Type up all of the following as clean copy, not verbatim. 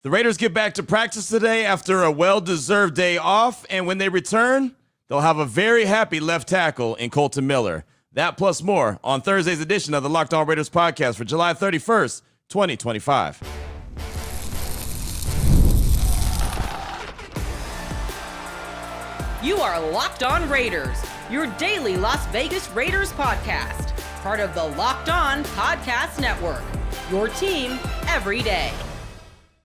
The Raiders get back to practice today after a well-deserved day off, and when they return, they'll have a very happy left tackle in Kolton Miller. That plus more on Thursday's edition of the Locked On Raiders podcast for July 31st, 2025. You are Locked On Raiders, your daily Las Vegas Raiders podcast, part of the Locked On Podcast Network, your team every day.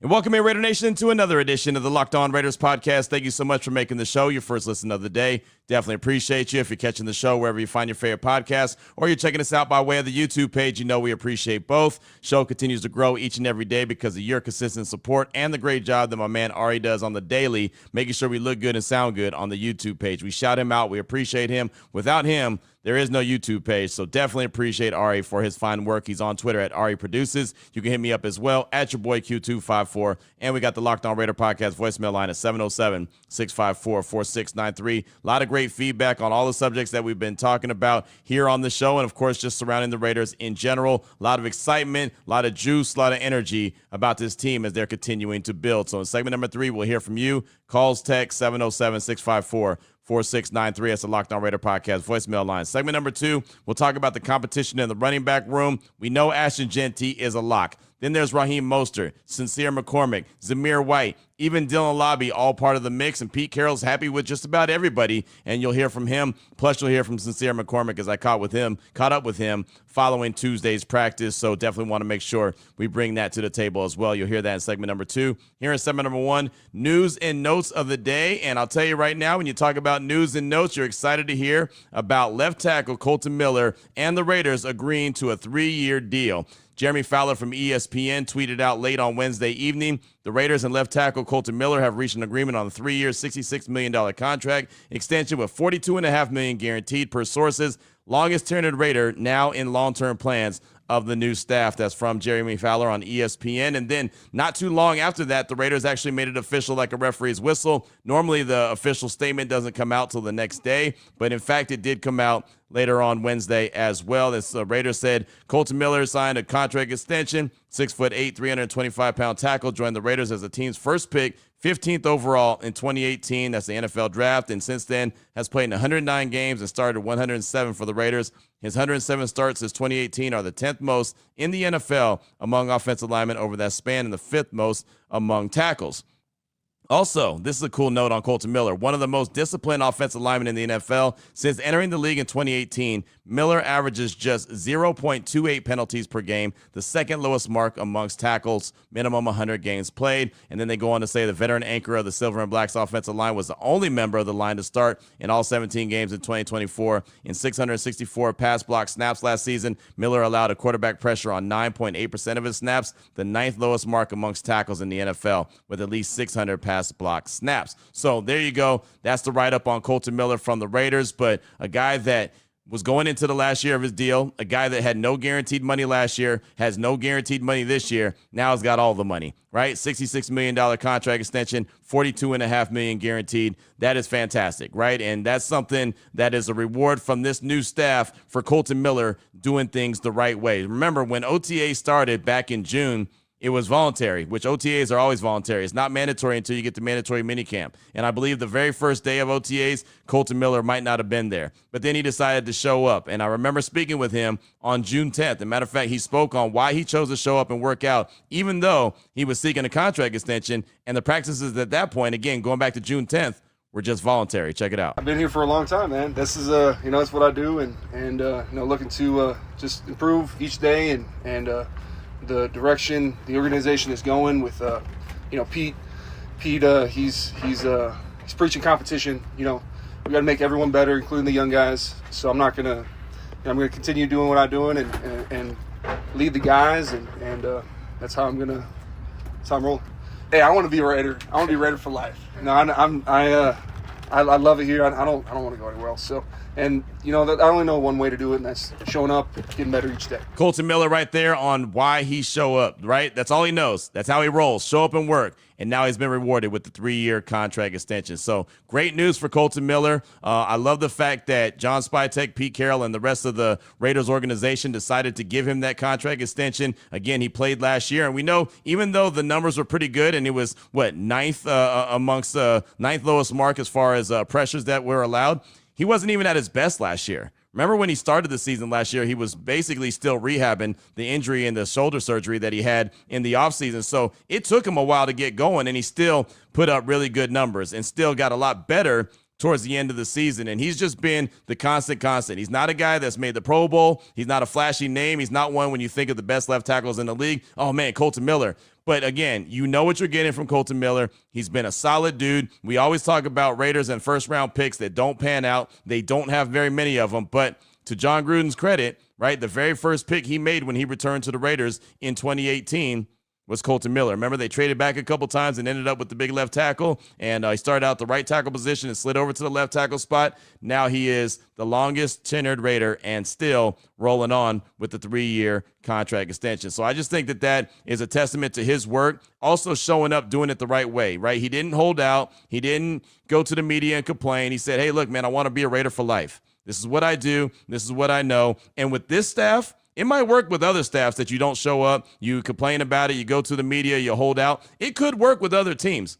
And welcome in, Raider Nation, to another edition of the Locked On Raiders podcast. Thank you so much for making the show your first listen of the day. Definitely appreciate you. If you're catching the show wherever you find your favorite podcast, or you're checking us out by way of the YouTube page, you know we appreciate both. Show continues to grow each and every day because of your consistent support and the great job that my man Ari does on the daily, making sure we look good and sound good on the YouTube page. We shout him out. We appreciate him. Without him, there is no YouTube page, so definitely appreciate Ari for his fine work. He's on Twitter at Ari Produces. You can hit me up as well at your boy Q254. And we got the Locked On Raider podcast voicemail line at 707-654-4693. A lot of great feedback on all the subjects that we've been talking about here on the show, and of course just surrounding the Raiders in general. A lot of excitement, a lot of juice, a lot of energy about this team as they're continuing to build. So in segment number 3, we'll hear from you. Calls, text 707-654-4693. That's the Locked On Raider podcast voicemail line. Segment number 2, we'll talk about the competition in the running back room. We know Ashton Jeanty is a lock. Then there's Raheem Mostert, Sincere McCormick, Zamir White, even Dylan Lobby, all part of the mix. And Pete Carroll's happy with just about everybody, and you'll hear from him. Plus, you'll hear from Sincere McCormick as I caught up with him following Tuesday's practice. So definitely want to make sure we bring that to the table as well. You'll hear that in segment number 2. Here in segment number 1, news and notes of the day. And I'll tell you right now, when you talk about news and notes, you're excited to hear about left tackle Kolton Miller and the Raiders agreeing to a 3-year deal. Jeremy Fowler from ESPN tweeted out late on Wednesday evening, the Raiders and left tackle Kolton Miller have reached an agreement on a 3-year, $66 million contract extension with $42.5 million guaranteed per sources. Longest tenured Raider now in long-term plans of the new staff. That's from Jeremy Fowler on ESPN. And then not too long after that, the Raiders actually made it official like a referee's whistle. Normally, the official statement doesn't come out till the next day, but in fact, it did come out later on Wednesday as well. The Raiders said Kolton Miller signed a contract extension. 6'8", 325-pound tackle joined the Raiders as the team's first pick, 15th overall in 2018. That's the NFL draft. And since then has played in 109 games and started 107 for the Raiders. His 107 starts since 2018 are the 10th most in the NFL among offensive linemen over that span and the 5th most among tackles. Also, this is a cool note on Kolton Miller. One of the most disciplined offensive linemen in the NFL. Since entering the league in 2018, Miller averages just 0.28 penalties per game, the second lowest mark amongst tackles, minimum 100 games played. And then they go on to say the veteran anchor of the Silver and Blacks offensive line was the only member of the line to start in all 17 games in 2024. In 664 pass block snaps last season, Miller allowed a quarterback pressure on 9.8% of his snaps, the 9th lowest mark amongst tackles in the NFL, with at least 600 pass block snaps. So there you go. That's the write-up on Kolton Miller from the Raiders, but a guy that was going into the last year of his deal, a guy that had no guaranteed money last year, has no guaranteed money this year, now has got all the money, right? $66 million contract extension, $42.5 million guaranteed. That is fantastic, right? And that's something that is a reward from this new staff for Kolton Miller doing things the right way. Remember, when OTA started back in June, it was voluntary, which OTAs are always voluntary. It's not mandatory until you get to mandatory minicamp. And I believe the very first day of OTAs, Kolton Miller might not have been there. But then he decided to show up. And I remember speaking with him on June 10th. As a matter of fact, he spoke on why he chose to show up and work out, even though he was seeking a contract extension. And the practices at that point, again, going back to June 10th, were just voluntary. Check it out. I've been here for a long time, man. This is, it's what I do. And looking to just improve each day and the direction the organization is going with, Pete. He's preaching competition. We got to make everyone better, including the young guys. So I'm not gonna, I'm gonna continue doing what I'm doing and lead the guys, and that's how I'm rolling. Hey, I want to be a Raider. I want to be a Raider for life. No, I love it here. I don't want to go anywhere else. So And, you know, I only know one way to do it, and that's showing up, getting better each day. Kolton Miller right there on why he show up, right? That's all he knows. That's how he rolls. Show up and work. And now he's been rewarded with the 3-year contract extension. So great news for Kolton Miller. I love the fact that John Spytek, Pete Carroll, and the rest of the Raiders organization decided to give him that contract extension. Again, he played last year. And we know even though the numbers were pretty good and it was, ninth amongst ninth lowest mark as far as pressures that were allowed, he wasn't even at his best last year. Remember when he started the season last year, he was basically still rehabbing the injury and the shoulder surgery that he had in the offseason. So it took him a while to get going, and he still put up really good numbers and still got a lot better towards the end of the season. And he's just been the constant. He's not a guy that's made the Pro Bowl. He's not a flashy name. He's not one when you think of the best left tackles in the league. Oh, man, Kolton Miller. But again, you know what you're getting from Kolton Miller. He's been a solid dude. We always talk about Raiders and first-round picks that don't pan out. They don't have very many of them. But to John Gruden's credit, right, the very first pick he made when he returned to the Raiders in 2018 was Kolton Miller. Remember, they traded back a couple times and ended up with the big left tackle, and he started out the right tackle position and slid over to the left tackle spot. Now he is the longest tenured Raider and still rolling on with the 3-year contract extension. So I just think that that is a testament to his work, also showing up, doing it the right way, right? He didn't hold out. He didn't go to the media and complain. He said, hey, look, man, I want to be a Raider for life. This is what I do. This is what I know. And with this staff, it might work with other staffs that you don't show up, you complain about it, you go to the media, you hold out. It could work with other teams.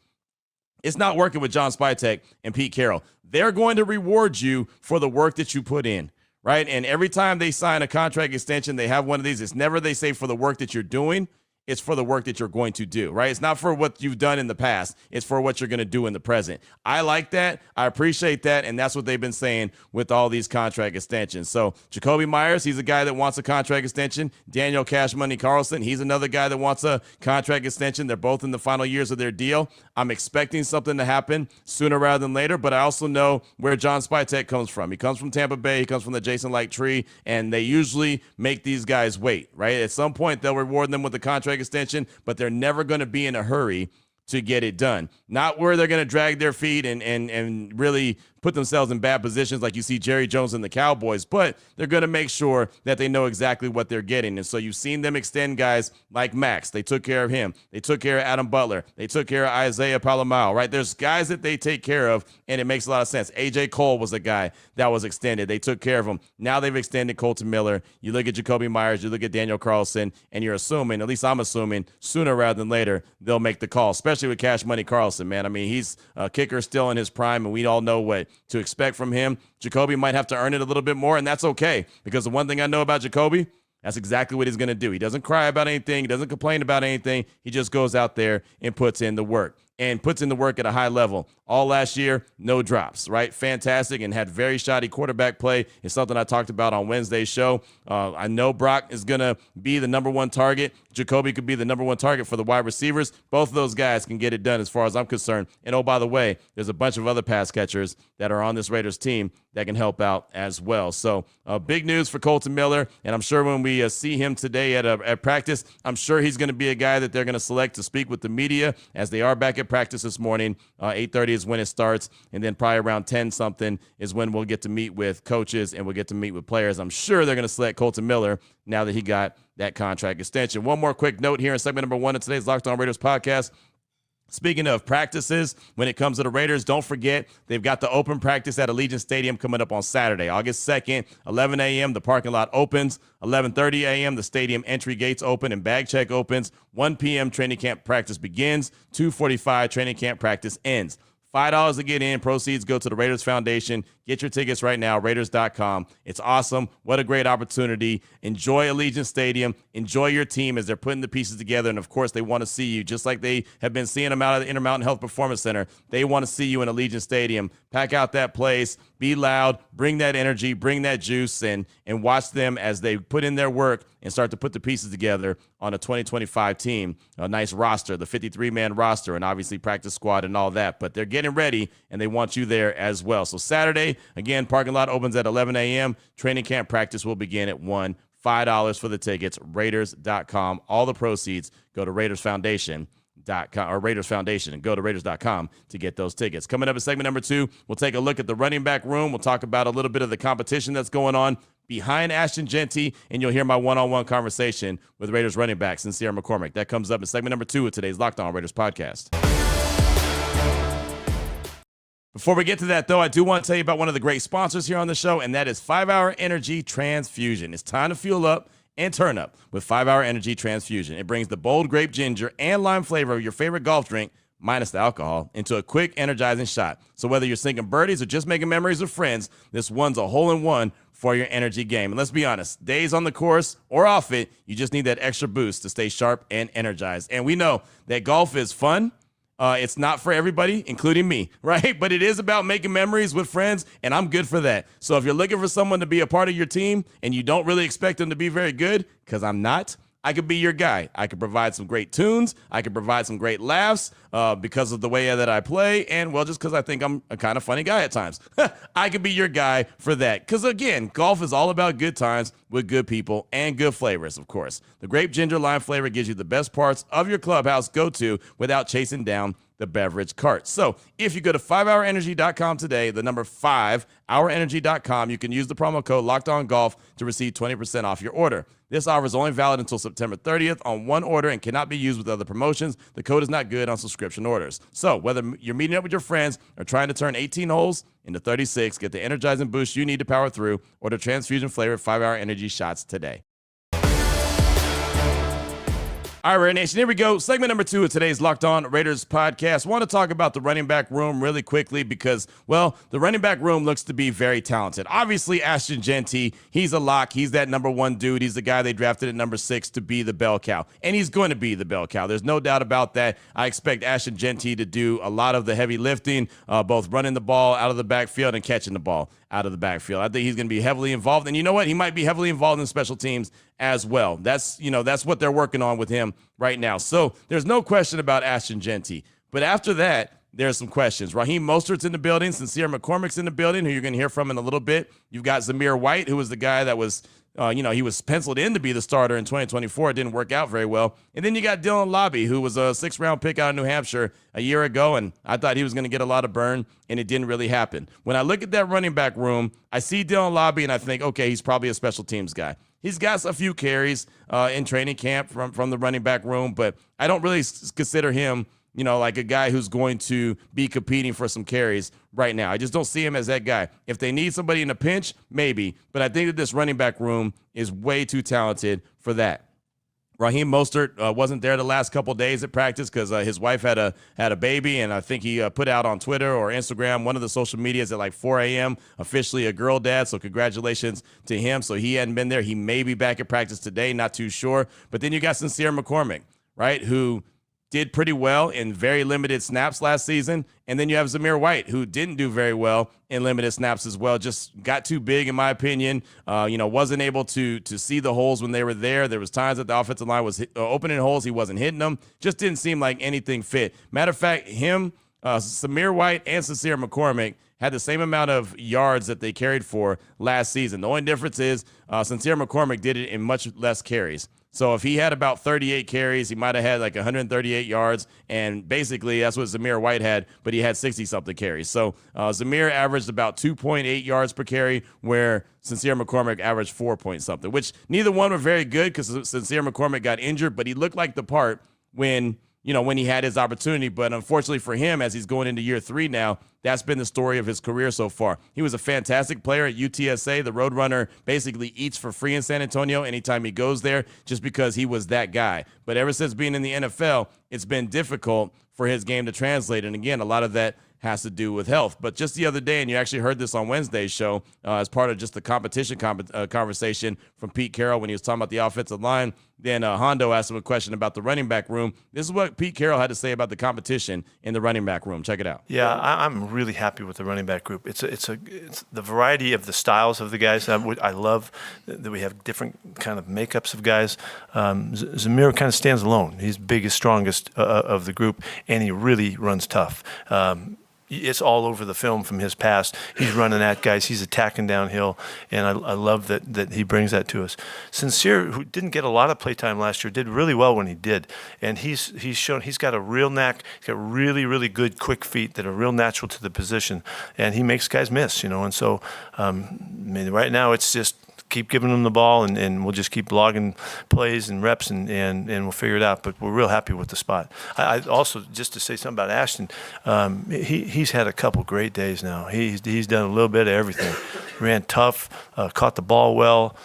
It's not working with John Spytek and Pete Carroll. They're going to reward you for the work that you put in, right? And every time they sign a contract extension, they have one of these. It's never they say for the work that you're doing. It's for the work that you're going to do, right? It's not for what you've done in the past. It's for what you're going to do in the present. I like that. I appreciate that. And that's what they've been saying with all these contract extensions. So Jacoby Myers, he's a guy that wants a contract extension. Daniel Cash Money Carlson, he's another guy that wants a contract extension. They're both in the final years of their deal. I'm expecting something to happen sooner rather than later, but I also know where John Spytek comes from. He comes from Tampa Bay. He comes from the Jason Light tree, and they usually make these guys wait, right? At some point, they'll reward them with a contract extension, but they're never going to be in a hurry to get it done. Not where they're going to drag their feet and really put themselves in bad positions like you see Jerry Jones and the Cowboys, but they're going to make sure that they know exactly what they're getting. And so you've seen them extend guys like Max. They took care of him. They took care of Adam Butler. They took care of Isaiah Palomao, right? There's guys that they take care of, and it makes a lot of sense. A.J. Cole was a guy that was extended. They took care of him. Now they've extended Kolton Miller. You look at Jacoby Myers, you look at Daniel Carlson, and you're assuming, at least I'm assuming, sooner rather than later, they'll make the call, especially with Cash Money Carlson, man. I mean, he's a kicker still in his prime, and we all know what to expect from him. Jacoby might have to earn it a little bit more, and that's okay, because the one thing I know about Jacoby, that's exactly what he's going to do. He doesn't cry about anything. He doesn't complain about anything. He just goes out there and puts in the work. And puts in the work at a high level. All last year, no drops, right? Fantastic, and had very shoddy quarterback play. It's something I talked about on Wednesday's show. I know Brock is going to be the number one target. Jacoby could be the number one target for the wide receivers. Both of those guys can get it done as far as I'm concerned. And oh, by the way, there's a bunch of other pass catchers that are on this Raiders team that can help out as well. So big news for Kolton Miller, and I'm sure when we see him today at practice, I'm sure he's going to be a guy that they're going to select to speak with the media as they are back at practice this morning. 8:30 is when it starts, and then probably around 10-something is when we'll get to meet with coaches and we'll get to meet with players. I'm sure they're going to select Kolton Miller now that he got that contract extension. One more quick note here in segment number 1 of today's Locked On Raiders podcast. Speaking of practices, when it comes to the Raiders, don't forget they've got the open practice at Allegiant Stadium coming up on Saturday, August 2nd, 11 a.m. The parking lot opens. 11:30 a.m. the stadium entry gates open and bag check opens. 1 p.m. training camp practice begins. 2:45 training camp practice ends. $5 to get in. Proceeds go to the Raiders Foundation. Get your tickets right now, Raiders.com. It's awesome. What a great opportunity. Enjoy Allegiant Stadium. Enjoy your team as they're putting the pieces together. And, of course, they want to see you, just like they have been seeing them out of the Intermountain Health Performance Center. They want to see you in Allegiant Stadium. Pack out that place. Be loud. Bring that energy. Bring that juice. And watch them as they put in their work and start to put the pieces together on a 2025 team. A nice roster, the 53-man roster, and obviously practice squad and all that. But they're getting ready, and they want you there as well. So Saturday, again, parking lot opens at 11 a.m. Training camp practice will begin at 1. $5 for the tickets, Raiders.com. All the proceeds go to Raiders Foundation. or Raiders Foundation, and go to Raiders.com to get those tickets. Coming up in segment number 2, we'll take a look at the running back room. We'll talk about a little bit of the competition that's going on behind Ashton Jeanty, and you'll hear my one-on-one conversation with Raiders running back Sincere McCormick. That comes up in segment number 2 of today's Locked On Raiders podcast. Before we get to that, though, I do want to tell you about one of the great sponsors here on the show, and that is 5-Hour Energy Transfusion. It's time to fuel up and turn up with 5-Hour Energy Transfusion. It brings the bold grape ginger and lime flavor of your favorite golf drink, minus the alcohol, into a quick, energizing shot. So whether you're sinking birdies or just making memories with friends, this one's a hole-in-one for your energy game. And let's be honest, days on the course or off it, you just need that extra boost to stay sharp and energized. And we know that golf is fun. It's not for everybody, including me, right? But it is about making memories with friends, and I'm good for that. So if you're looking for someone to be a part of your team and you don't really expect them to be very good, because I'm not, I could be your guy. I could provide some great tunes. I could provide some great laughs because of the way that I play, and, well, just because I think I'm a kind of funny guy at times. I could be your guy for that because, again, golf is all about good times with good people and good flavors, of course. The grape ginger lime flavor gives you the best parts of your clubhouse go-to without chasing down the beverage cart. So if you go to 5hourenergy.com today, the number 5hourenergy.com, you can use the promo code LOCKEDONGOLF to receive 20% off your order. This offer is only valid until September 30th on one order and cannot be used with other promotions. The code is not good on subscription orders. So whether you're meeting up with your friends or trying to turn 18 holes into 36, get the energizing boost you need to power through. Order transfusion flavored 5-Hour Energy shots today. All right, Raider Nation, here we go. Segment number 2 of today's Locked On Raiders podcast. I want to talk about the running back room really quickly because, well, the running back room looks to be very talented. Obviously, Ashton Jeanty, he's a lock. He's that number 1 dude. He's the guy they drafted at number 6 to be the bell cow, and he's going to be the bell cow. There's no doubt about that. I expect Ashton Jeanty to do a lot of the heavy lifting, both running the ball out of the backfield and catching the ball out of the backfield. I think he's going to be heavily involved, and you know what? He might be heavily involved in special teams as well. That's what they're working on with him right now. So there's no question about Ashton Jeanty. But after that, there's some questions. Raheem Mostert's in the building. Sincere McCormick's in the building, who you're going to hear from in a little bit. You've got Zamir White, who was the guy that was, he was penciled in to be the starter in 2024. It didn't work out very well. And then you got Dylan Lobby, who was a 6th-round pick out of New Hampshire a year ago, and I thought he was going to get a lot of burn, and it didn't really happen. When I look at that running back room, I see Dylan Lobby, and I think, okay, he's probably a special teams guy. He's got a few carries in training camp from the running back room, but I don't really consider him, like a guy who's going to be competing for some carries right now. I just don't see him as that guy. If they need somebody in a pinch, maybe, but I think that this running back room is way too talented for that. Raheem Mostert wasn't there the last couple days at practice because his wife had a baby, and I think he put out on Twitter or Instagram, one of the social medias, at like 4 a.m., officially a girl dad, so congratulations to him. So he hadn't been there. He may be back at practice today, not too sure. But then you got Sincere McCormick, right, who did pretty well in very limited snaps last season. And then you have Zamir White, who didn't do very well in limited snaps as well. Just got too big, in my opinion. Wasn't able to see the holes when they were there. There was times that the offensive line was opening holes. He wasn't hitting them. Just didn't seem like anything fit. Matter of fact, Zamir White and Sincere McCormick had the same amount of yards that they carried for last season. The only difference is Sincere McCormick did it in much less carries. So if he had about 38 carries, he might have had like 138 yards, and basically that's what Zamir White had, but he had 60-something carries. So Zamir averaged about 2.8 yards per carry, where Sincere McCormick averaged 4-point-something, which neither one were very good because Sincere McCormick got injured, but he looked like the part when he had his opportunity. But unfortunately for him, as he's going into year 3 now, that's been the story of his career so far. He was a fantastic player at UTSA. The Roadrunner basically eats for free in San Antonio anytime he goes there just because he was that guy. But ever since being in the NFL, it's been difficult for his game to translate. And again, a lot of that has to do with health. But just the other day, and you actually heard this on Wednesday's show as part of just the competition conversation from Pete Carroll when he was talking about the offensive line. Then Hondo asked him a question about the running back room. This is what Pete Carroll had to say about the competition in the running back room. Check it out. Yeah, I'm really happy with the running back group. It's the variety of the styles of the guys. I love that we have different kind of makeups of guys. Zamir kind of stands alone. He's biggest, strongest of the group, and he really runs tough. it's all over the film from his past. He's running at guys. He's attacking downhill, and I love that he brings that to us. Sincere, who didn't get a lot of playtime last year, did really well when he did, and he's shown he's got a real knack. He's got really, really good quick feet that are real natural to the position, and he makes guys miss, And so, I mean, right now it's just keep giving them the ball, and we'll just keep logging plays and reps, and we'll figure it out. But we're real happy with the spot. I also, just to say something about Ashton, he's had a couple great days now. He's done a little bit of everything. Ran tough, caught the ball well,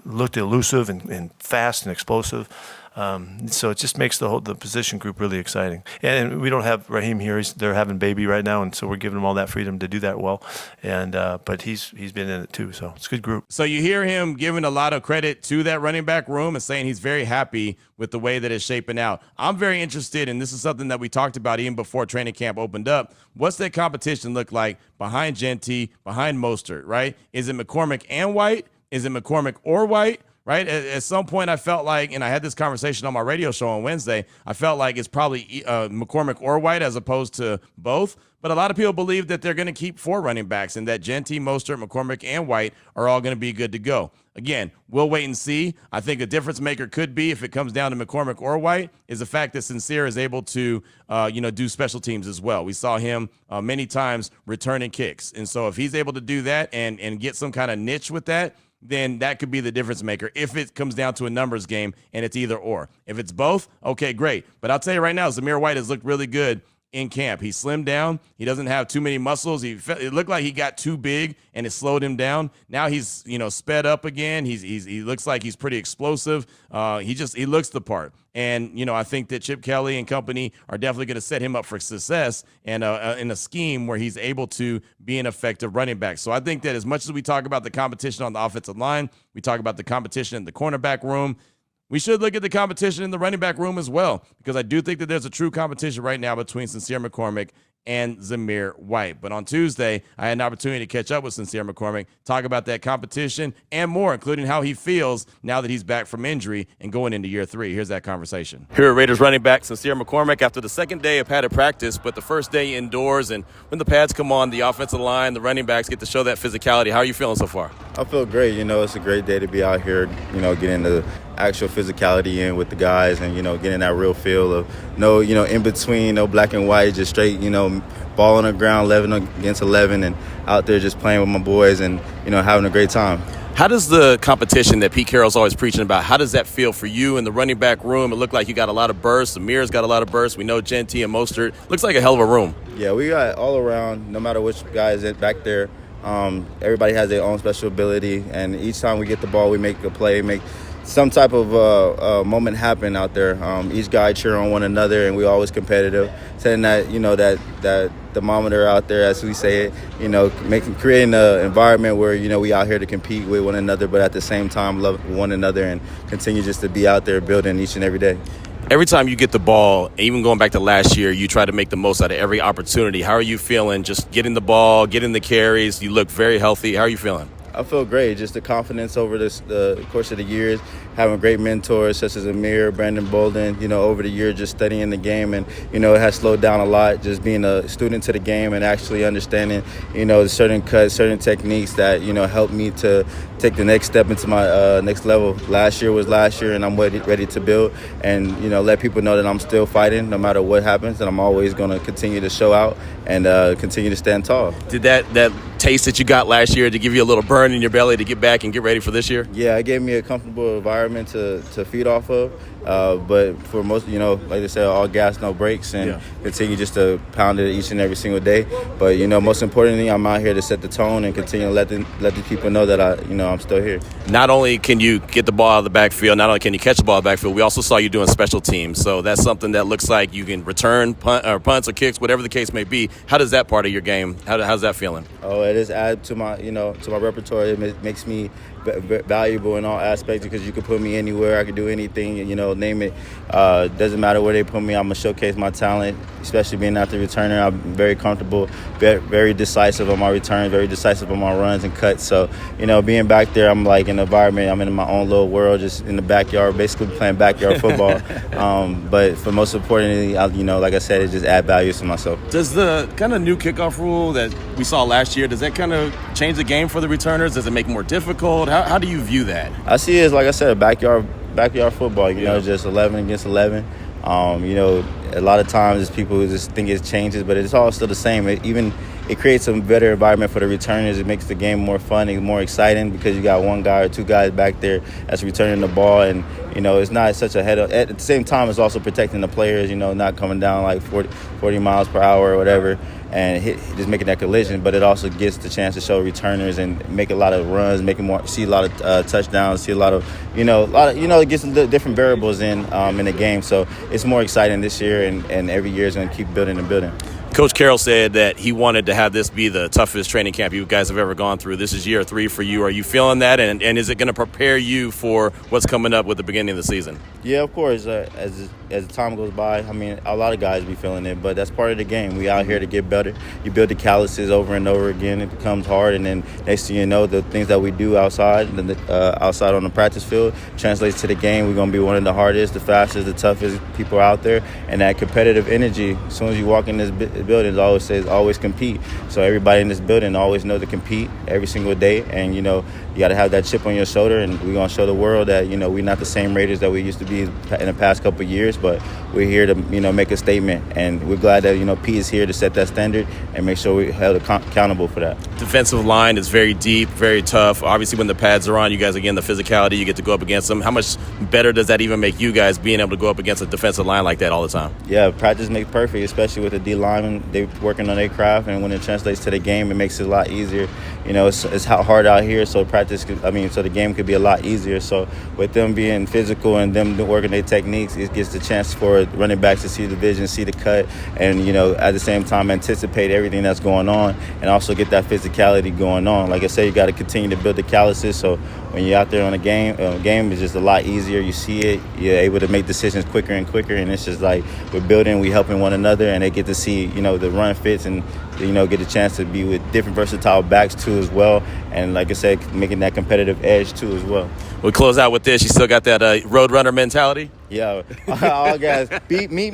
looked elusive and fast and explosive. So it just makes the position group really exciting. And we don't have Raheem here. They're having baby right now, and so we're giving them all that freedom to do that well. And but he's been in it too, so it's a good group. So you hear him giving a lot of credit to that running back room and saying he's very happy with the way that it's shaping out. I'm very interested, and this is something that we talked about even before training camp opened up. What's that competition look like behind Genty, behind Mostert, right? Is it McCormick and White? Is it McCormick or White? Right? At some point, I felt like, and I had this conversation on my radio show on Wednesday, I felt like it's probably McCormick or White as opposed to both. But a lot of people believe that they're going to keep 4 running backs and that Genty, Mostert, McCormick, and White are all going to be good to go. Again, we'll wait and see. I think a difference maker could be, if it comes down to McCormick or White, is the fact that Sincere is able to, do special teams as well. We saw him many times returning kicks. And so if he's able to do that and get some kind of niche with that, then that could be the difference maker if it comes down to a numbers game and it's either or. If it's both, okay, great. But I'll tell you right now, Zamir White has looked really good in camp. He slimmed down. He doesn't have too many muscles. It looked like he got too big and it slowed him down. Now he's sped up again. He looks like he's pretty explosive. He looks the part. And I think that Chip Kelly and company are definitely going to set him up for success and in a scheme where he's able to be an effective running back. So I think that as much as we talk about the competition on the offensive line, we talk about the competition in the cornerback room, we should look at the competition in the running back room as well, because I do think that there's a true competition right now between Sincere McCormick and Zamir White. But on Tuesday, I had an opportunity to catch up with Sincere McCormick, talk about that competition and more, including how he feels now that he's back from injury and going into year 3. Here's that conversation. Here at Raiders running back Sincere McCormick after the second day of padded practice, but the first day indoors. And when the pads come on, the offensive line, the running backs get to show that physicality. How are you feeling so far? I feel great. It's a great day to be out here, getting the actual physicality in with the guys and, getting that real feel of no, in between, no black and white, just straight, ball on the ground, 11 against 11, and out there just playing with my boys and, having a great time. How does the competition that Pete Carroll's always preaching about, how does that feel for you in the running back room? It looked like you got a lot of bursts. Amir's got a lot of bursts. We know Genty and Mostert. Looks like a hell of a room. Yeah, we got all around, no matter which guy is back there. Everybody has their own special ability, and each time we get the ball, we make a play, make some type of moment happen out there. Each guy cheer on one another, and we're always competitive. Setting that, that thermometer out there, as we say it, creating an environment where, we out here to compete with one another, but at the same time love one another and continue just to be out there building each and every day. Every time you get the ball, even going back to last year, you try to make the most out of every opportunity. How are you feeling just getting the ball, getting the carries? You look very healthy. How are you feeling? I feel great. Just the confidence over the course of the years, having great mentors such as Amir, Brandon Bolden, over the year, just studying the game. And, it has slowed down a lot, just being a student to the game and actually understanding, certain cuts, certain techniques that, helped me to take the next step into my next level. Last year was last year, and I'm ready to build and, let people know that I'm still fighting no matter what happens, and I'm always going to continue to show out and continue to stand tall. Did that taste that you got last year to give you a little burn in your belly to get back and get ready for this year? Yeah, it gave me a comfortable environment to feed off of. But for most, like I said, all gas, no brakes, and continue just to pound it each and every single day. But, most importantly, I'm out here to set the tone and continue to let the people know that I'm still here. Not only can you get the ball out of the backfield, not only can you catch the ball out of the backfield, we also saw you doing special teams. So that's something that looks like you can return punts or kicks, whatever the case may be. How does that part of your game, how's that feeling? Oh, it is add to my, to my repertoire. It makes me valuable in all aspects because you can put me anywhere. I can do anything, name it. Doesn't matter where they put me, I'm going to showcase my talent, especially being out the returner. I'm very comfortable, very decisive on my returns, very decisive on my runs and cuts. So, being back there, I'm like in the environment, I'm in my own little world, just in the backyard, basically playing backyard football. But for most importantly, like I said, it just add value to myself. Does the kind of new kickoff rule that we saw last year, does that kind of change the game for the returners? Does it make it more difficult? How do you view that? I see it as, like I said, backyard football, just 11 against 11. A lot of times people just think it changes, but it's all still the same. It creates a better environment for the returners. It makes the game more fun and more exciting because you got one guy or two guys back there that's returning the ball, and it's not such a head-up. At the same time, it's also protecting the players, not coming down like 40 miles per hour or whatever and just making that collision. But it also gets the chance to show returners and make a lot of runs, see a lot of touchdowns, see a lot of it gets different variables in the game. So it's more exciting this year, and every year is going to keep building and building. Coach Carroll said that he wanted to have this be the toughest training camp you guys have ever gone through. This is year 3 for you. Are you feeling that? And is it going to prepare you for what's coming up with the beginning of the season? Yeah, of course. As the time goes by, a lot of guys be feeling it, but that's part of the game. We out here to get better. You build the calluses over and over again. It becomes hard, and then next thing you know, the things that we do outside on the practice field translates to the game. We're going to be one of the hardest, the fastest, the toughest people out there, and that competitive energy. As soon as you walk in this building, it always says always compete. So everybody in this building always know to compete every single day, and you got to have that chip on your shoulder, and we're going to show the world that we're not the same Raiders that we used to be in the past couple of years, but we're here to make a statement, and we're glad that P is here to set that standard and make sure we're held accountable for that. Defensive line is very deep, very tough. Obviously, when the pads are on, you guys, again, the physicality, you get to go up against them. How much better does that even make you guys being able to go up against a defensive line like that all the time? Yeah, practice makes perfect, especially with the D linemen. They're working on their craft, and when it translates to the game, it makes it a lot easier. It's hard out here, so so the game could be a lot easier. So with them being physical and them working their techniques, it gives the chance for running backs to see the vision, see the cut, and at the same time anticipate everything that's going on, and also get that physicality going on. Like I said, you got to continue to build the calluses. So when you're out there on a game is just a lot easier. You see it, you're able to make decisions quicker and quicker, and it's just like we're building, we helping one another, and they get to see the run fits and get a chance to be with different versatile backs too as well, and like I said, making that competitive edge too as well. We close out with this. You still got that roadrunner mentality? Yeah, all guys, beat, meet.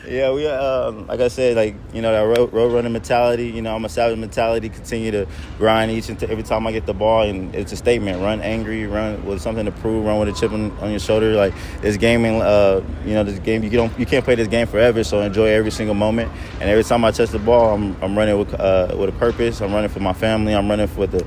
Yeah, we like I said, that road running mentality. I'm a savage mentality. Continue to grind every time I get the ball, and it's a statement. Run angry, run with something to prove, run with a chip on your shoulder. Like this game, this game you can't play this game forever. So enjoy every single moment. And every time I touch the ball, I'm running with a purpose. I'm running for my family. I'm running for the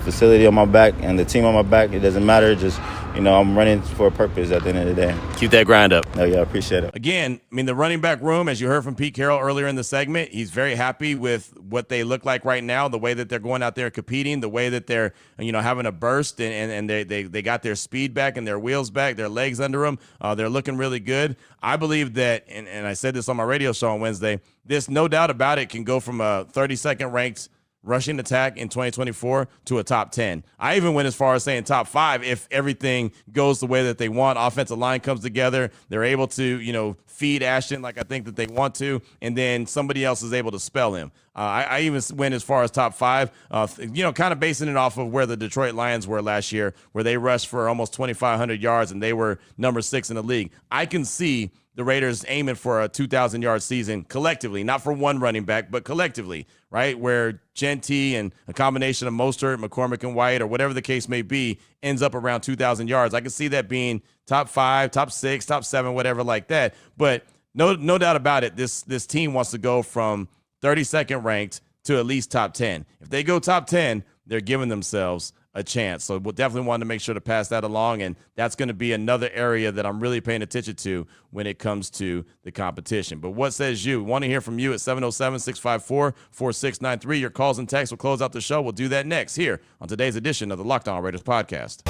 facility on my back and the team on my back. It doesn't matter. Just I'm running for a purpose at the end of the day. Keep that grind up. Oh, yeah, I appreciate it. Again, the running back room, as you heard from Pete Carroll earlier in the segment, he's very happy with what they look like right now, the way that they're going out there competing, the way that they're, having a burst, and they got their speed back and their wheels back, their legs under them. They're looking really good. I believe that, and I said this on my radio show on Wednesday, this, no doubt about it, can go from a 32nd ranked rushing attack in 2024 to a top 10. I even went as far as saying top 5 if everything goes the way that they want. Offensive line comes together. They're able to, feed Ashton like I think that they want to, and then somebody else is able to spell him. I even went as far as top 5, kind of basing it off of where the Detroit Lions were last year, where they rushed for almost 2,500 yards, and they were number 6 in the league. I can see the Raiders aiming for a 2,000-yard season collectively, not for one running back, but collectively, right, where Genty and a combination of Mostert, McCormick, and White, or whatever the case may be, ends up around 2,000 yards. I can see that being top 5, top 6, top 7, whatever like that. But no doubt about it, this team wants to go from 32nd ranked to at least top 10. If they go top 10, they're giving themselves a chance. So we'll definitely want to make sure to pass that along, and that's going to be another area that I'm really paying attention to when it comes to the competition. But what says you? We want to hear from you at 707-654-4693. Your calls and texts will close out the show. We'll do that next here on today's edition of the Locked On Raiders podcast.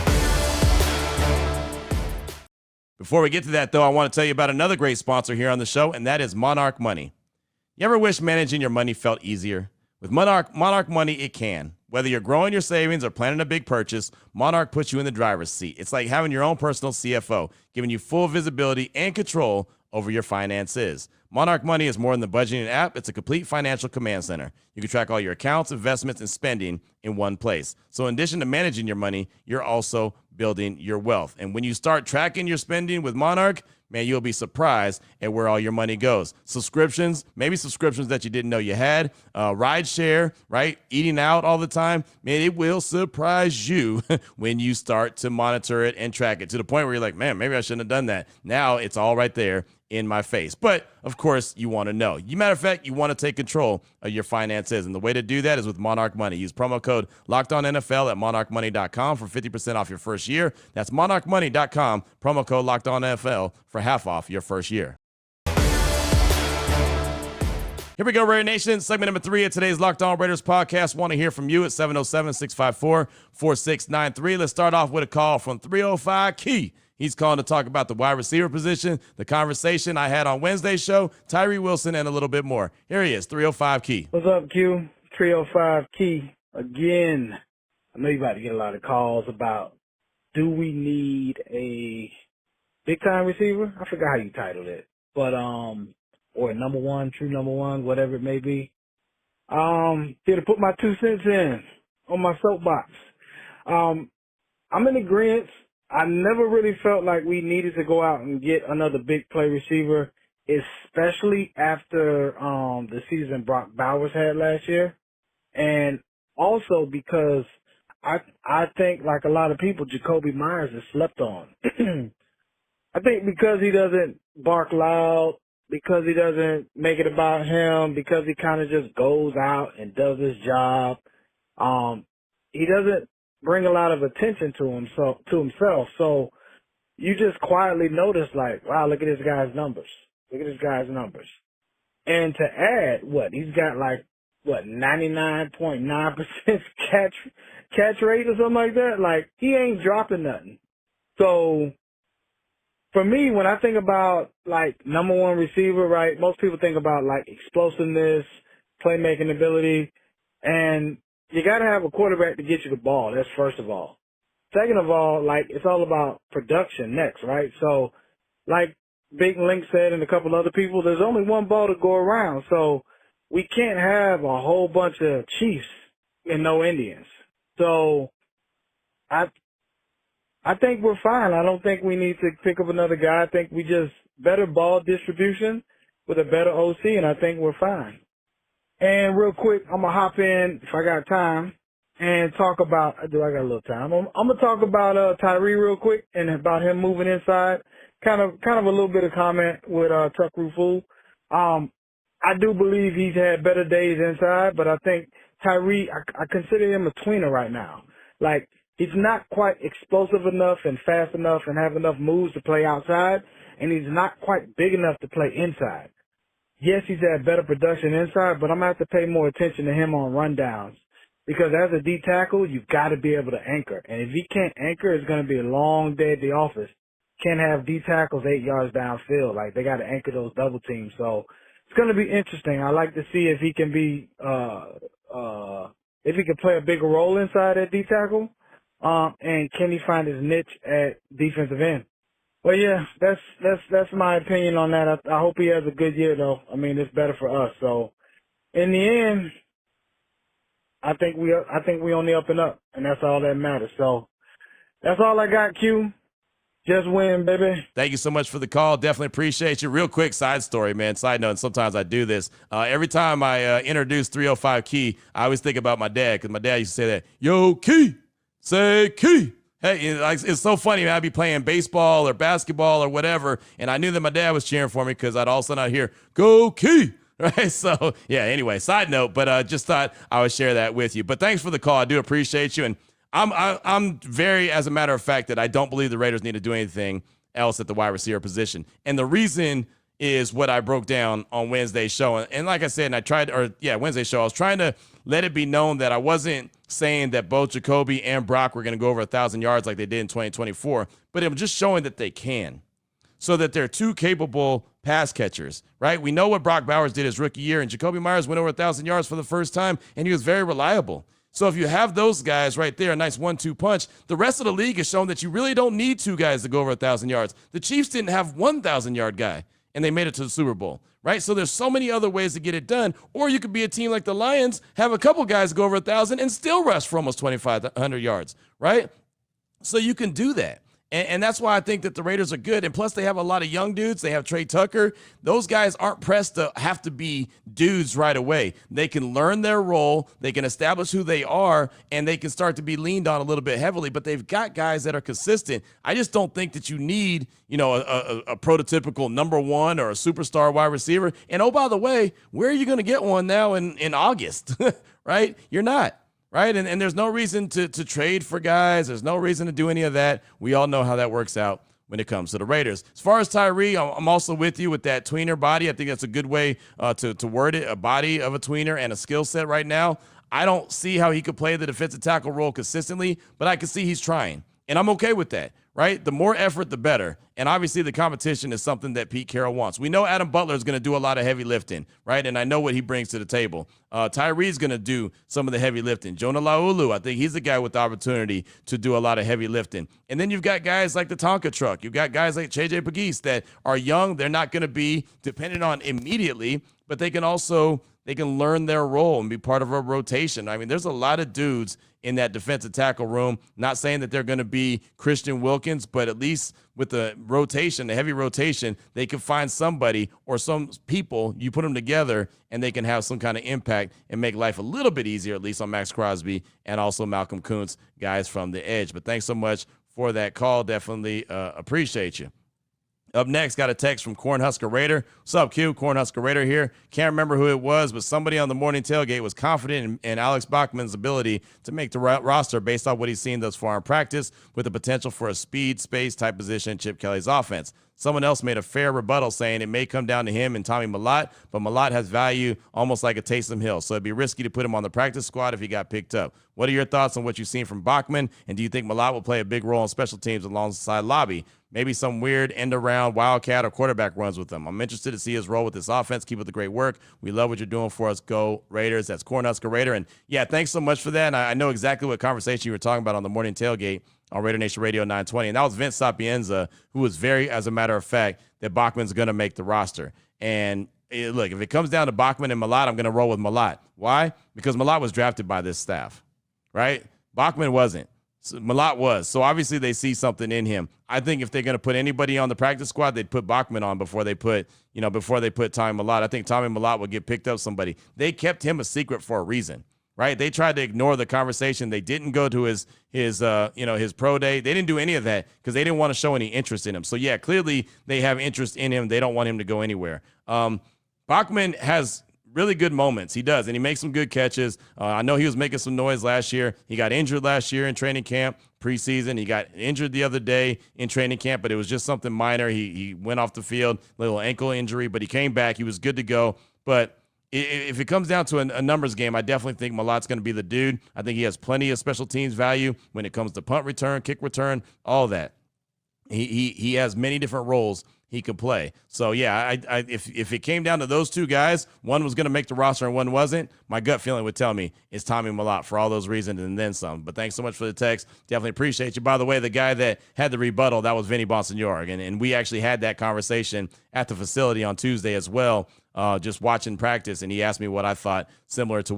Before we get to that, though, I want to tell you about another great sponsor here on the show, and that is Monarch Money. You ever wish managing your money felt easier? With Monarch Money, it can. Whether you're growing your savings or planning a big purchase, Monarch puts you in the driver's seat. It's like having your own personal CFO, giving you full visibility and control over your finances. Monarch Money is more than the budgeting app. It's a complete financial command center. You can track all your accounts, investments, and spending in one place. So in addition to managing your money, you're also building your wealth. And when you start tracking your spending with Monarch, man, you'll be surprised at where all your money goes. Subscriptions, maybe subscriptions that you didn't know you had, ride share, right? Eating out all the time. Man, it will surprise you when you start to monitor it and track it to the point where you're like, man, maybe I shouldn't have done that. Now it's all right there in my face. But of course, you want to know. Matter of fact, you want to take control of your finances. And the way to do that is with Monarch Money. Use promo code LOCKEDONNFL at monarchmoney.com for 50% off your first year. That's monarchmoney.com, promo code LOCKEDONNFL for half off your first year. Here we go, Raider Nation. Segment number 3 of today's Locked On Raiders podcast. Want to hear from you at 707-654-4693. Let's start off with a call from 305 Key. He's calling to talk about the wide receiver position, the conversation I had on Wednesday's show, Tyree Wilson, and a little bit more. Here he is, 305 Key. What's up, Q? 305 Key. Again, I know you're about to get a lot of calls about, do we need a big-time receiver? I forgot how you titled it. But, or number one, true number one, whatever it may be. Here to put my 2 cents in on my soapbox. I'm in agreement. I never really felt like we needed to go out and get another big play receiver, especially after the season Brock Bowers had last year. And also because I think, like a lot of people, Jacoby Myers is slept on. I think because he doesn't bark loud, because he doesn't make it about him, because he kind of just goes out and does his job, he doesn't bring a lot of attention to himself. So you just quietly notice, like, wow, look at this guy's numbers. Look at this guy's numbers. And to add, he's got 99.9% catch rate or something like that. Like, he ain't dropping nothing. So for me, when I think about, like, number one receiver, right, most people think about, like, explosiveness, playmaking ability, and you got to have a quarterback to get you the ball. That's first of all. Second of all, like, it's all about production next, right? So, like Big Link said and a couple other people, there's only one ball to go around. So we can't have a whole bunch of Chiefs and no Indians. So I think we're fine. I don't think we need to pick up another guy. I think we just better ball distribution with a better OC, and I think we're fine. And real quick, I'm going to hop in, if I got time, and talk about, I got a little time. I'm going to talk about Tyree real quick and about him moving inside. Kind of a little bit of comment with Tuck Rufu. I do believe he's had better days inside, but I think Tyree, I consider him a tweener right now. Like, he's not quite explosive enough and fast enough and have enough moves to play outside, and he's not quite big enough to play inside. Yes, he's had better production inside, but I'm going to have to pay more attention to him on rundowns. Because as a D tackle, you've got to be able to anchor. And if he can't anchor, it's going to be a long day at the office. Can't have D tackles 8 yards downfield. Like, they got to anchor those double teams. So it's going to be interesting. I like to see if he can be, if he can play a bigger role inside at D tackle. And can he find his niche at defensive end? Well, yeah, that's my opinion on that. I hope he has a good year, though. I mean, it's better for us. So, in the end, I think we on the up and up, and that's all that matters. So, that's all I got, Q. Just win, baby. Thank you so much for the call. Definitely appreciate you. Real quick side story, man. Side note, and sometimes I do this. Every time I introduce 305 Key, I always think about my dad, because my dad used to say that, yo, Key, say Key. Hey, it's so funny, man. I'd be playing baseball or basketball or whatever, and I knew that my dad was cheering for me because all of a sudden I'd hear, go Key, right? So, yeah, anyway, side note, but just thought I would share that with you. But thanks for the call. I do appreciate you, and I'm very, as a matter of fact, that I don't believe the Raiders need to do anything else at the wide receiver position. And the reason is what I broke down on Wednesday's show. And like I said, Wednesday's show, I was trying to let it be known that I wasn't saying that both Jacoby and Brock were going to go over 1,000 yards like they did in 2024, but I'm just showing that they can, so that they're two capable pass catchers, right? We know what Brock Bowers did his rookie year, and Jacoby Myers went over 1,000 yards for the first time, and he was very reliable. So if you have those guys right there, a nice 1-2 punch, the rest of the league has shown that you really don't need two guys to go over 1,000 yards. The Chiefs didn't have 1,000-yard guy, and they made it to the Super Bowl, right? So there's so many other ways to get it done. Or you could be a team like the Lions, have a couple guys go over 1,000 and still rush for almost 2,500 yards, right? So you can do that. And that's why I think that the Raiders are good. And plus, they have a lot of young dudes. They have Trey Tucker. Those guys aren't pressed to have to be dudes right away. They can learn their role. They can establish who they are, and they can start to be leaned on a little bit heavily. But they've got guys that are consistent. I just don't think that you need, a prototypical number one or a superstar wide receiver. And, oh, by the way, where are you going to get one now in August, right? You're not. Right, and there's no reason to trade for guys. There's no reason to do any of that. We all know how that works out when it comes to the Raiders. As far as Tyree, I'm also with you with that tweener body. I think that's a good way to word it, a body of a tweener and a skill set right now. I don't see how he could play the defensive tackle role consistently, but I can see he's trying, and I'm okay with that. Right? The more effort, the better. And obviously the competition is something that Pete Carroll wants. We know Adam Butler is going to do a lot of heavy lifting, right? And I know what he brings to the table. Tyree's going to do some of the heavy lifting. Jonah Laulu, I think he's the guy with the opportunity to do a lot of heavy lifting. And then you've got guys like the Tonka truck. You've got guys like JJ Pegues that are young. They're not going to be dependent on immediately, but they can learn their role and be part of a rotation. I mean, there's a lot of dudes in that defensive tackle room. Not saying that they're going to be Christian Wilkins, but at least with the rotation, the heavy rotation, they can find somebody or some people, you put them together, and they can have some kind of impact and make life a little bit easier, at least on Max Crosby and also Malcolm Kuntz, guys from the edge. But thanks so much for that call. Definitely appreciate you. Up next, got a text from Cornhusker Raider. What's up, Q? Cornhusker Raider here. Can't remember who it was, but somebody on the morning tailgate was confident in Alex Bachman's ability to make the roster based on what he's seen thus far in practice, with the potential for a speed, space type position in Chip Kelly's offense. Someone else made a fair rebuttal saying it may come down to him and Tommy Millott, but Millott has value almost like a Taysom Hill, so it'd be risky to put him on the practice squad if he got picked up. What are your thoughts on what you've seen from Bachman, and do you think Millott will play a big role on special teams alongside Lobby? Maybe some weird end-around wildcat or quarterback runs with him. I'm interested to see his role with this offense. Keep up the great work. We love what you're doing for us. Go Raiders. That's Cornhusker Raider. And, yeah, thanks so much for that. And I know exactly what conversation you were talking about on the morning tailgate on Raider Nation Radio 920. And that was Vince Sapienza, who was very, as a matter of fact, that Bachman's going to make the roster. And, look, if it comes down to Bachman and Millott, I'm going to roll with Millott. Why? Because Millott was drafted by this staff, right? Bachman wasn't. So Millott was. So obviously they see something in him. I think if they're going to put anybody on the practice squad, they'd put Bachman on before they put Tommy Millott. I think Tommy Millott would get picked up somebody. They kept him a secret for a reason, right? They tried to ignore the conversation. They didn't go to his pro day. They didn't do any of that because they didn't want to show any interest in him. So yeah, clearly they have interest in him. They don't want him to go anywhere. Bachman has really good moments. He does, and he makes some good catches. I know he was making some noise last year. He got injured last year in training camp, preseason. He got injured the other day in training camp, but it was just something minor. He went off the field, little ankle injury, but he came back. He was good to go. But if it comes down to a numbers game, I definitely think Millott's going to be the dude. I think he has plenty of special teams value when it comes to punt return, kick return, all that. He has many different roles he could play. So, yeah, if it came down to those two guys, one was going to make the roster and one wasn't, my gut feeling would tell me it's Tommy Millott for all those reasons and then some. But thanks so much for the text. Definitely appreciate you. By the way, the guy that had the rebuttal, that was Vinny Bonsignore. And we actually had that conversation at the facility on Tuesday as well, just watching practice, and he asked me what I thought, similar to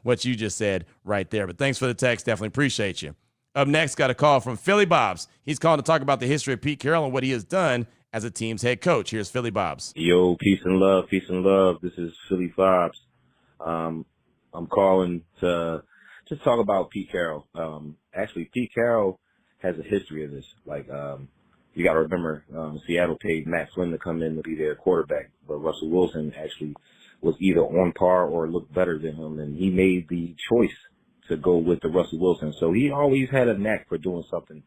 what you just said right there. But thanks for the text. Definitely appreciate you. Up next, got a call from Philly Bobs. He's calling to talk about the history of Pete Carroll and what he has done as a team's head coach. Here's Philly Bobs. Yo, peace and love, peace and love. This is Philly Bobs. I'm calling to just talk about Pete Carroll. Actually, Pete Carroll has a history of this. You got to remember, Seattle paid Matt Flynn to come in to be their quarterback, but Russell Wilson actually was either on par or looked better than him, and he made the choice to go with the Russell Wilson. So he always had a knack for doing something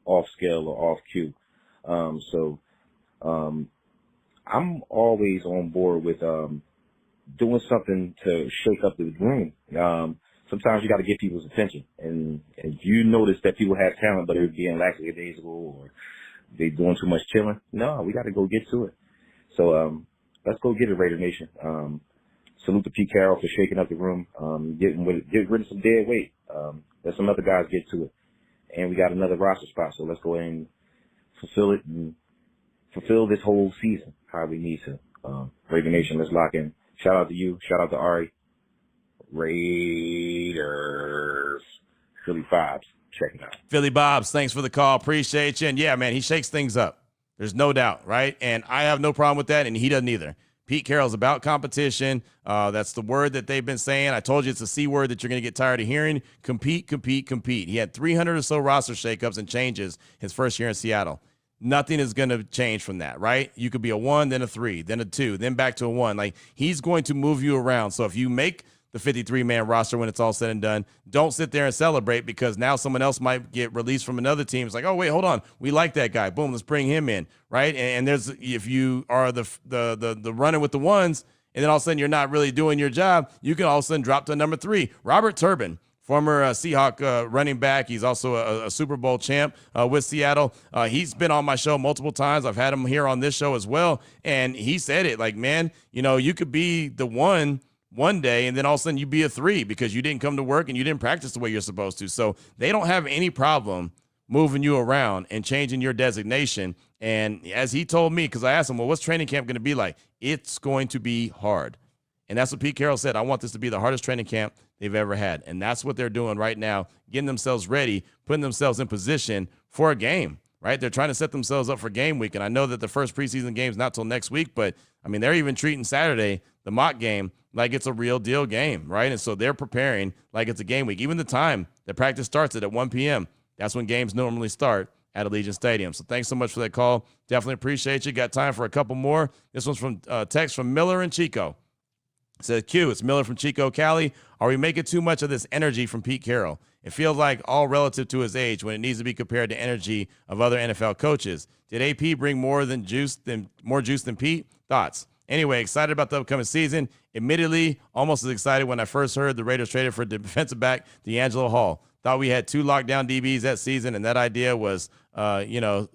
off scale or off cue. I'm always on board with doing something to shake up the room. Sometimes you got to get people's attention, and you notice that people have talent, but they're being lackadaisical or they doing too much chilling. No, we got to go get to it. So let's go get it, Raider Nation. salute to Pete Carroll for shaking up the room, getting rid of some dead weight. Let some other guys get to it. And we got another roster spot, so let's go ahead and fulfill it and fulfill this whole season how we need to. Raider Nation, let's lock in. Shout out to you. Shout out to Ari. Raiders. Philly Vibes. Check it out. Philly Bobs, thanks for the call. Appreciate you. And yeah, man, he shakes things up. There's no doubt, right? And I have no problem with that, and he doesn't either. Pete Carroll's about competition. That's the word that they've been saying. I told you it's a C word that you're going to get tired of hearing. Compete, compete, compete. He had 300 or so roster shakeups and changes his first year in Seattle. Nothing is going to change from that, right? You could be a 1, then a 3, then a 2, then back to a 1. Like, he's going to move you around. So if you make the 53-man roster when it's all said and done, don't sit there and celebrate because now someone else might get released from another team. It's like, oh, wait, hold on. We like that guy. Boom, let's bring him in, right? And there's, if you are the runner with the ones and then all of a sudden you're not really doing your job, you can all of a sudden drop to number 3. Robert Turbin, former Seahawk running back. He's also a Super Bowl champ with Seattle. He's been on my show multiple times. I've had him here on this show as well. And he said it like, man, you could be the one day and then all of a sudden you be a 3 because you didn't come to work and you didn't practice the way you're supposed to. So they don't have any problem moving you around and changing your designation. And as he told me, because I asked him, well, what's training camp going to be like? It's going to be hard. And that's what Pete Carroll said. I want this to be the hardest training camp they've ever had. And that's what they're doing right now, getting themselves ready, putting themselves in position for a game, right? They're trying to set themselves up for game week. And I know that the first preseason game's not till next week, but I mean, they're even treating Saturday, the mock game, like it's a real deal game, right? And so they're preparing like it's a game week. Even the time that practice starts at 1 p.m., that's when games normally start at Allegiant Stadium. So thanks so much for that call. Definitely appreciate you. Got time for a couple more. This one's from text from Miller and Chico. It says, Q, it's Miller from Chico, Cali. Are we making too much of this energy from Pete Carroll? It feels like all relative to his age when it needs to be compared to energy of other NFL coaches. Did AP bring more juice than Pete? Thoughts? Anyway, excited about the upcoming season. Admittedly, almost as excited when I first heard the Raiders traded for defensive back D'Angelo Hall. Thought we had 2 lockdown DBs that season, and that idea was,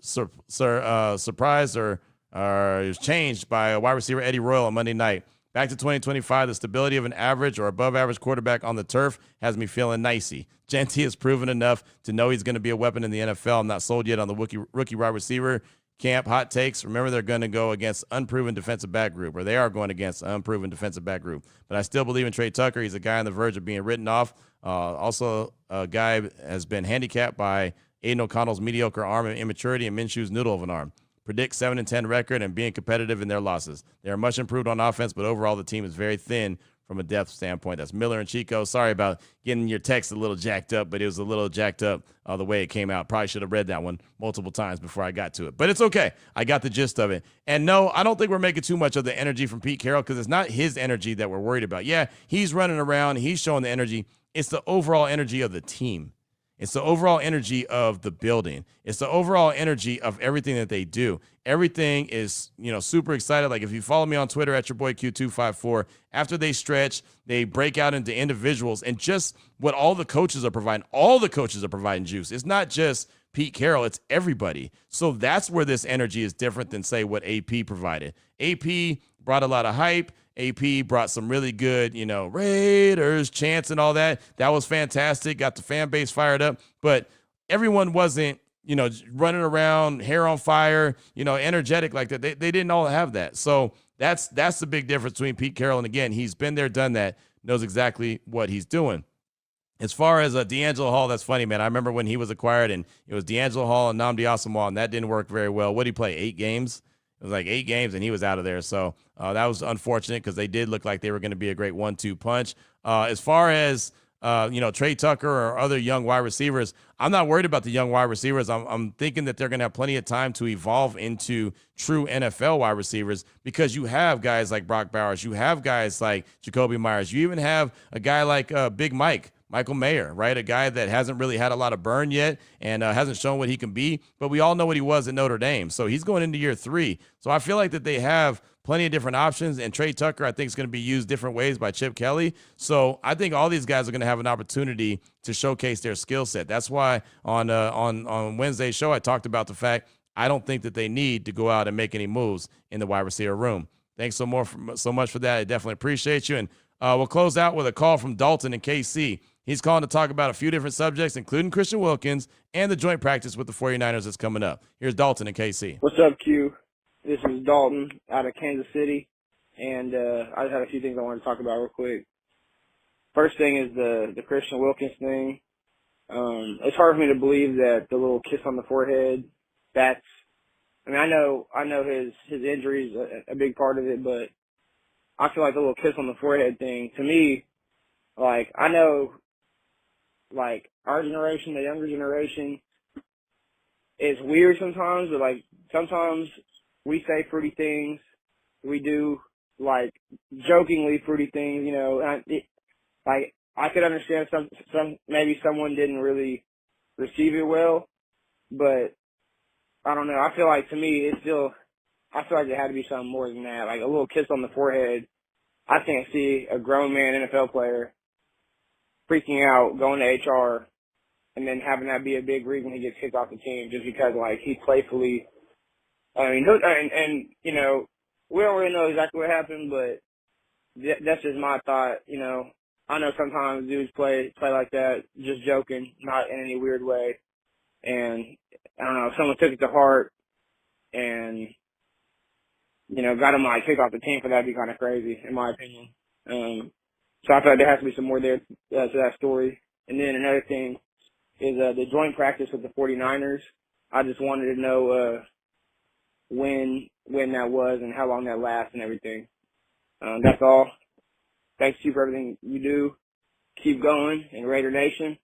surprised or it was changed by wide receiver Eddie Royal on Monday night. Back to 2025, the stability of an average or above average quarterback on the turf has me feeling nicey. Genty has proven enough to know he's going to be a weapon in the NFL. I'm not sold yet on the rookie wide receiver camp. Hot takes. Remember, they're going to go against unproven defensive back group, or they are going against an unproven defensive back group. But I still believe in Trey Tucker. He's a guy on the verge of being written off. Also, a guy has been handicapped by Aiden O'Connell's mediocre arm and immaturity and Minshew's noodle of an arm. Predict 7-10 record and being competitive in their losses. They are much improved on offense, but overall the team is very thin from a depth standpoint. That's Miller and Chico. Sorry about getting your text a little jacked up, but it was a little jacked up the way it came out. Probably should have read that one multiple times before I got to it. But it's okay. I got the gist of it. And no, I don't think we're making too much of the energy from Pete Carroll because it's not his energy that we're worried about. Yeah, he's running around. He's showing the energy. It's the overall energy of the team. It's the overall energy of the building. It's the overall energy of everything that they do. Everything is, super excited. Like if you follow me on Twitter at your boy Q254, after they stretch, they break out into individuals and just what all the coaches are providing. All the coaches are providing juice. It's not just Pete Carroll. It's everybody. So that's where this energy is different than, say, what AP provided. AP brought a lot of hype. AP brought some really good, Raiders chants and all that. That was fantastic. Got the fan base fired up. But everyone wasn't, running around, hair on fire, energetic like that. They didn't all have that. So that's the big difference between Pete Carroll. And again, he's been there, done that, knows exactly what he's doing. As far as D'Angelo Hall, that's funny, man. I remember when he was acquired, and it was D'Angelo Hall and Nnamdi Asomugha, and that didn't work very well. What did he play, 8 games? It was like 8 games, and he was out of there. So that was unfortunate because they did look like they were going to be a great 1-2 punch. As far as, Trey Tucker or other young wide receivers, I'm not worried about the young wide receivers. I'm thinking that they're going to have plenty of time to evolve into true NFL wide receivers because you have guys like Brock Bowers. You have guys like Jacoby Myers. You even have a guy like Big Michael Mayer, right? A guy that hasn't really had a lot of burn yet and hasn't shown what he can be, but we all know what he was at Notre Dame. So he's going into year 3. So I feel like that they have plenty of different options, and Trey Tucker, I think, is going to be used different ways by Chip Kelly. So I think all these guys are going to have an opportunity to showcase their skill set. That's why on Wednesday's show, I talked about the fact I don't think that they need to go out and make any moves in the wide receiver room. Thanks so much for that. I definitely appreciate you. And we'll close out with a call from Dalton in KC. He's calling to talk about a few different subjects, including Christian Wilkins and the joint practice with the 49ers that's coming up. Here's Dalton in KC. What's up, Q? This is Dalton out of Kansas City, and I just had a few things I wanted to talk about real quick. First thing is the Christian Wilkins thing. It's hard for me to believe that the little kiss on the forehead, I know his injury is a big part of it, but I feel like the little kiss on the forehead thing, to me, like, I know, like, our generation, the younger generation, it's weird sometimes, but, like, sometimes we say fruity things. We do, like, jokingly fruity things, you know. And I could understand maybe someone didn't really receive it well, but I don't know. I feel like, to me, I feel like it had to be something more than that. Like a little kiss on the forehead. I can't see a grown man NFL player freaking out, going to HR, and then having that be a big reason he gets kicked off the team just because, like, he playfully. I mean, and you know, we don't really know exactly what happened, but that's just my thought. You know, I know sometimes dudes play like that, just joking, not in any weird way. And I don't know, if someone took it to heart and, you know, got him, like, kicked off the team for that, would be kind of crazy, in my opinion. So I feel like there has to be some more there to that story. And then another thing is the joint practice with the 49ers. I just wanted to know when that was and how long that lasts and everything. That's all. Thanks to you for everything you do. Keep going, and Raider Nation.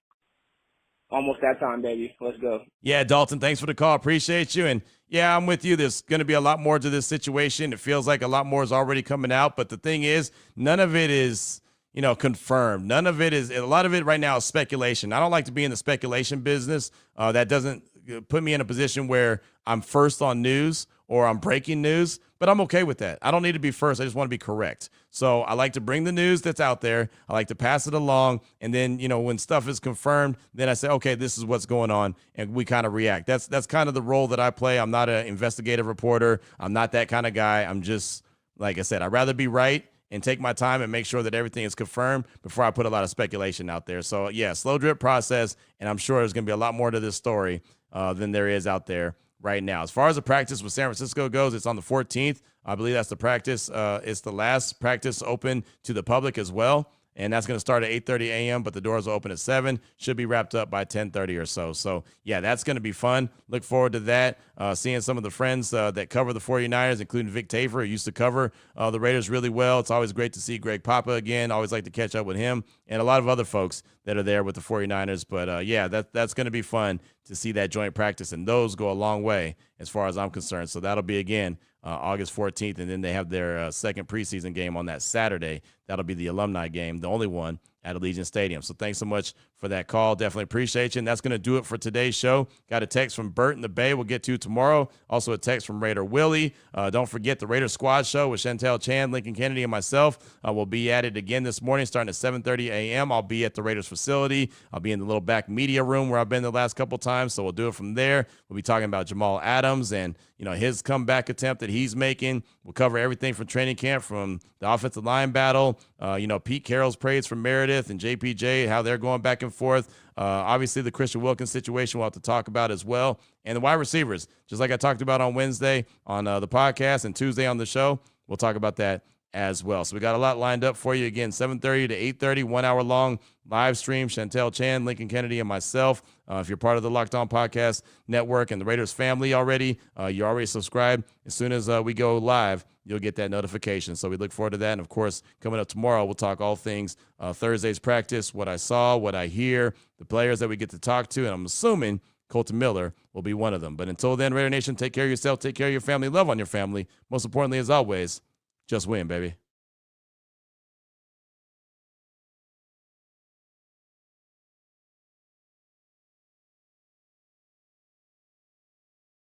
Almost that time, baby. Let's go. Yeah, Dalton, thanks for the call. Appreciate you. And yeah, I'm with you. There's going to be a lot more to this situation. It feels like a lot more is already coming out. But the thing is, none of it is, you know, confirmed. None of it is, a lot of it right now is speculation. I don't like to be in the speculation business. That doesn't put me in a position where I'm first on news or I'm breaking news, but I'm okay with that. I don't need to be first. I just want to be correct. So I like to bring the news that's out there. I like to pass it along. And then, you know, when stuff is confirmed, then I say, okay, this is what's going on. And we kind of react. That's kind of the role that I play. I'm not an investigative reporter. I'm not that kind of guy. I'm just, like I said, I'd rather be right and take my time and make sure that everything is confirmed before I put a lot of speculation out there. So, yeah, slow drip process, and I'm sure there's going to be a lot more to this story than there is out there right now. As far as the practice with San Francisco goes, it's on the 14th. I believe that's the practice. It's the last practice open to the public as well. And that's going to start at 8:30 a.m., but the doors will open at 7. Should be wrapped up by 10:30 or so. So, yeah, that's going to be fun. Look forward to that. Seeing some of the friends that cover the 49ers, including Vic Tafur, who used to cover the Raiders really well. It's always great to see Greg Papa again. Always like to catch up with him and a lot of other folks that are there with the 49ers. But, yeah, that's going to be fun to see that joint practice, and those go a long way as far as I'm concerned. So that'll be, again, August 14th, and then they have their second preseason game on that Saturday. That'll be the alumni game, the only one at Allegiant Stadium. So thanks so much for that call. Definitely appreciate you. And that's going to do it for today's show. Got a text from Bert in the Bay we'll get to tomorrow. Also a text from Raider Willie. Don't forget the Raider Squad Show with Chantel Chan, Lincoln Kennedy, and myself. We'll be at it again this morning starting at 7:30 a.m. I'll be at the Raiders facility. I'll be in the little back media room where I've been the last couple times, so we'll do it from there. We'll be talking about Jamal Adams and, you know, his comeback attempt that he's making. We'll cover everything from training camp, from the offensive line battle, you know, Pete Carroll's praise for Meredith and JPJ, how they're going back and forth. Obviously, the Christian Wilkins situation we'll have to talk about as well. And the wide receivers, just like I talked about on Wednesday on the podcast and Tuesday on the show, we'll talk about that as well. So we got a lot lined up for you. Again, 7:30 to 8:30, 1 hour long live stream. Chantel Chan, Lincoln Kennedy, and myself. If you're part of the Locked On Podcast Network and the Raiders family already, you already subscribed. As soon as we go live, you'll get that notification. So we look forward to that. And, of course, coming up tomorrow, we'll talk all things Thursday's practice, what I saw, what I hear, the players that we get to talk to, and I'm assuming Kolton Miller will be one of them. But until then, Raider Nation, take care of yourself, take care of your family, love on your family. Most importantly, as always, just win, baby.